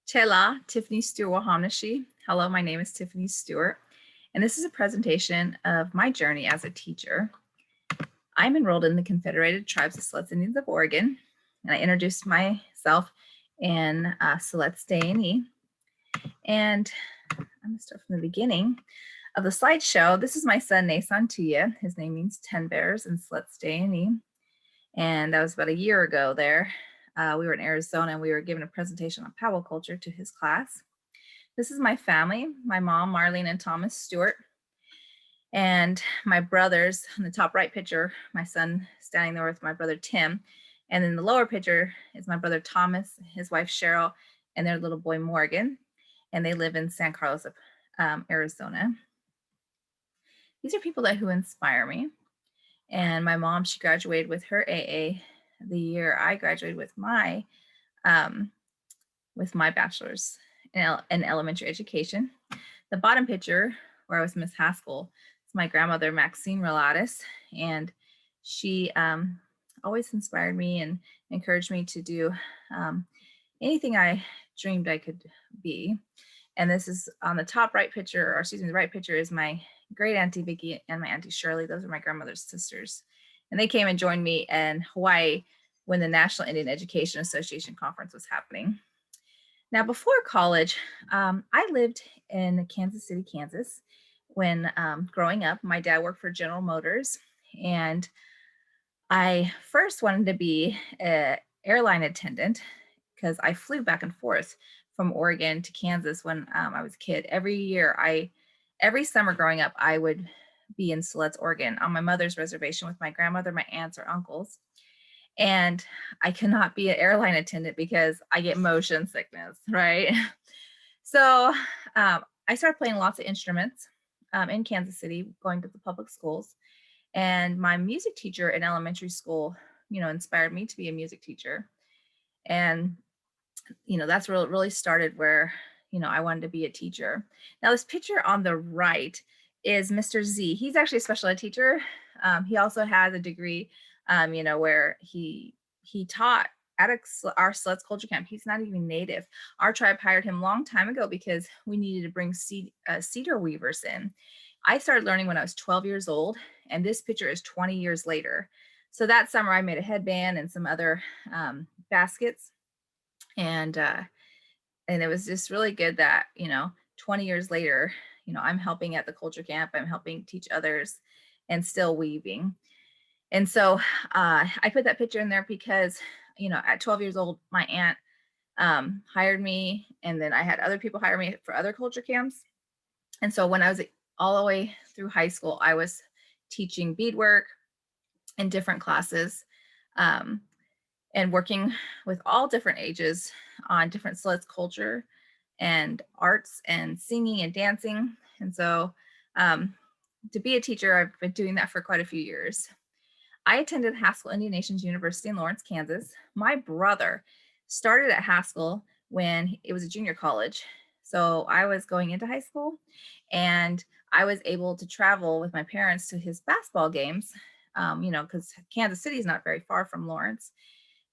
Chela, Tiffany Stuart. Hello, my name is Tiffany Stuart, and this is a presentation of my journey as a teacher. I'm enrolled in the Confederated Tribes of Siletz Indians of Oregon, and I introduced myself in Siletz And I'm going to start from the beginning of the slideshow. This is my son, Nason Tuya. His name means 10 bears in Siletz and that was about a year ago there. We were in Arizona and we were given a presentation on powwow culture to his class. This is my family, my mom, Marlene and Thomas Stewart, and my brothers. In the top right picture, my son standing there with my brother Tim, and then the lower picture is my brother Thomas, his wife Cheryl, and their little boy Morgan, and they live in San Carlos, Arizona. These are people who inspire me. And my mom, she graduated with her AA the year I graduated with my bachelor's in elementary education. The bottom picture, where I was Miss Haskell, is my grandmother, Maxine Relatis, and she always inspired me and encouraged me to do anything I dreamed I could be. And this is on the top right picture, or excuse me, the right picture is my great auntie Vicki and my auntie Shirley. Those are my grandmother's sisters. And they came and joined me in Hawaii when the National Indian Education Association conference was happening. Now, before college, I lived in Kansas City, Kansas. When growing up, my dad worked for General Motors, and I first wanted to be an airline attendant because I flew back and forth from Oregon to Kansas when I was a kid. Every summer growing up, I would be in Siletz, Oregon on my mother's reservation with my grandmother, my aunts or uncles. And I cannot be an airline attendant because I get motion sickness, right? So I started playing lots of instruments in Kansas City, going to the public schools. And my music teacher in elementary school, inspired me to be a music teacher. And, that's really started where, I wanted to be a teacher. Now, this picture on the right is Mr. Z. He's actually a special ed teacher. He also has a degree, where he taught at our Siletz culture camp. He's not even native. Our tribe hired him a long time ago because we needed to bring cedar weavers in. I started learning when I was 12 years old, and this picture is 20 years later. So that summer I made a headband and some other baskets. And it was just really good that, 20 years later, I'm helping at the culture camp, I'm helping teach others and still weaving. And so I put that picture in there because, at 12 years old, my aunt hired me, and then I had other people hire me for other culture camps. And so when I was all the way through high school, I was teaching beadwork in different classes and working with all different ages on different Siletz culture and arts and singing and dancing. And so to be a teacher, I've been doing that for quite a few years. I attended Haskell Indian Nations University in Lawrence, Kansas. My brother started at Haskell when it was a junior college. So I was going into high school, and I was able to travel with my parents to his basketball games, because Kansas City is not very far from Lawrence.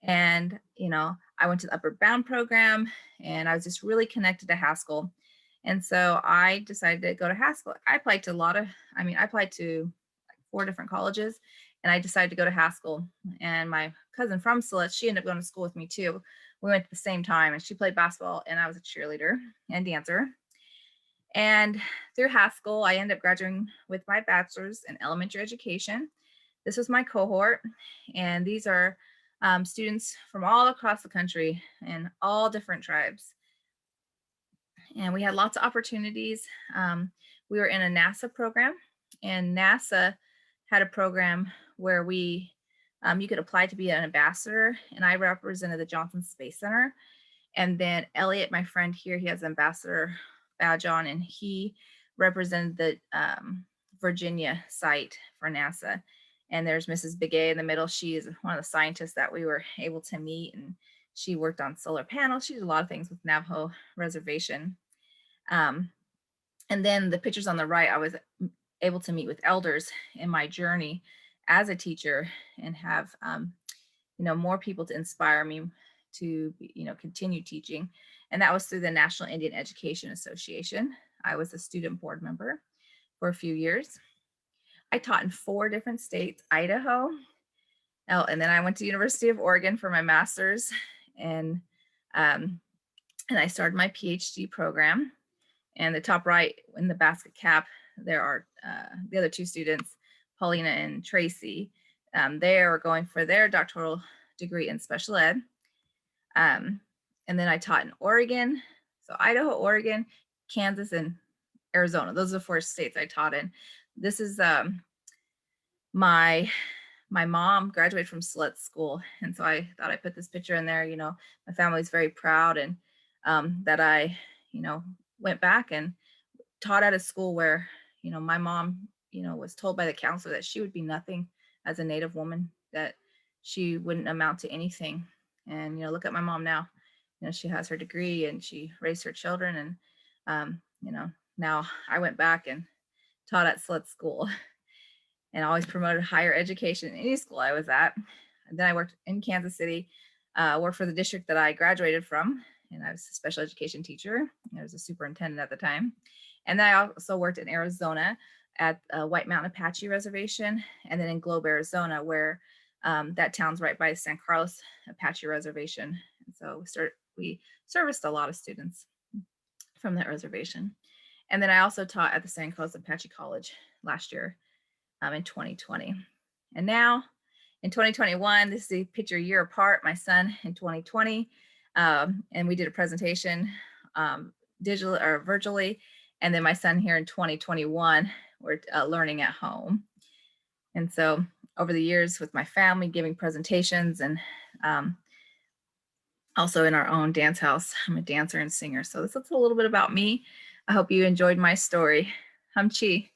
And, I went to the Upper Bound program, and I was just really connected to Haskell. And so I decided to go to Haskell. I applied to like 4 different colleges, and I decided to go to Haskell. And my cousin from Siletz, she ended up going to school with me too. We went at the same time, and she played basketball, and I was a cheerleader and dancer. And through Haskell, I ended up graduating with my bachelor's in elementary education. This was my cohort, and these are students from all across the country and all different tribes. And we had lots of opportunities. We were in a NASA program, and NASA had a program where you could apply to be an ambassador, and I represented the Johnson Space Center. And then Elliot, my friend here, he has an ambassador badge on, and he represented the Virginia site for NASA. And there's Mrs. Begay in the middle. She is one of the scientists that we were able to meet, and she worked on solar panels. She did a lot of things with Navajo Reservation. And then the pictures on the right, I was able to meet with elders in my journey as a teacher and have, more people to inspire me to continue teaching. And that was through the National Indian Education Association. I was a student board member for a few years. I taught in 4 different states, Idaho. Oh, and then I went to University of Oregon for my master's, and I started my PhD program. And the top right in the basket cap, there are the other 2 students, Paulina and Tracy. They are going for their doctoral degree in special ed. And then I taught in Oregon, so Idaho, Oregon, Kansas, and Arizona. Those are the 4 states I taught in. This is my mom graduated from SLED school, and so I thought I put this picture in there. My family's very proud, and that I went back and taught at a school where my mom was told by the counselor that she would be nothing as a Native woman, that she wouldn't amount to anything. And look at my mom now. She has her degree and she raised her children, and now I went back and taught at SLED school and always promoted higher education in any school I was at. And then I worked in Kansas City, worked for the district that I graduated from, and I was a special education teacher. I was a superintendent at the time. And then I also worked in Arizona at White Mountain Apache Reservation, and then in Globe, Arizona, where that town's right by San Carlos Apache Reservation. And so we serviced a lot of students from that reservation. And then I also taught at the San Carlos Apache College last year in 2020. And now in 2021, this is a picture a year apart, my son in 2020. And we did a presentation digital or virtually. And then my son here in 2021, we're learning at home. And so over the years with my family, giving presentations, and also in our own dance house, I'm a dancer and singer. So this is a little bit about me. I hope you enjoyed my story. Hamchi.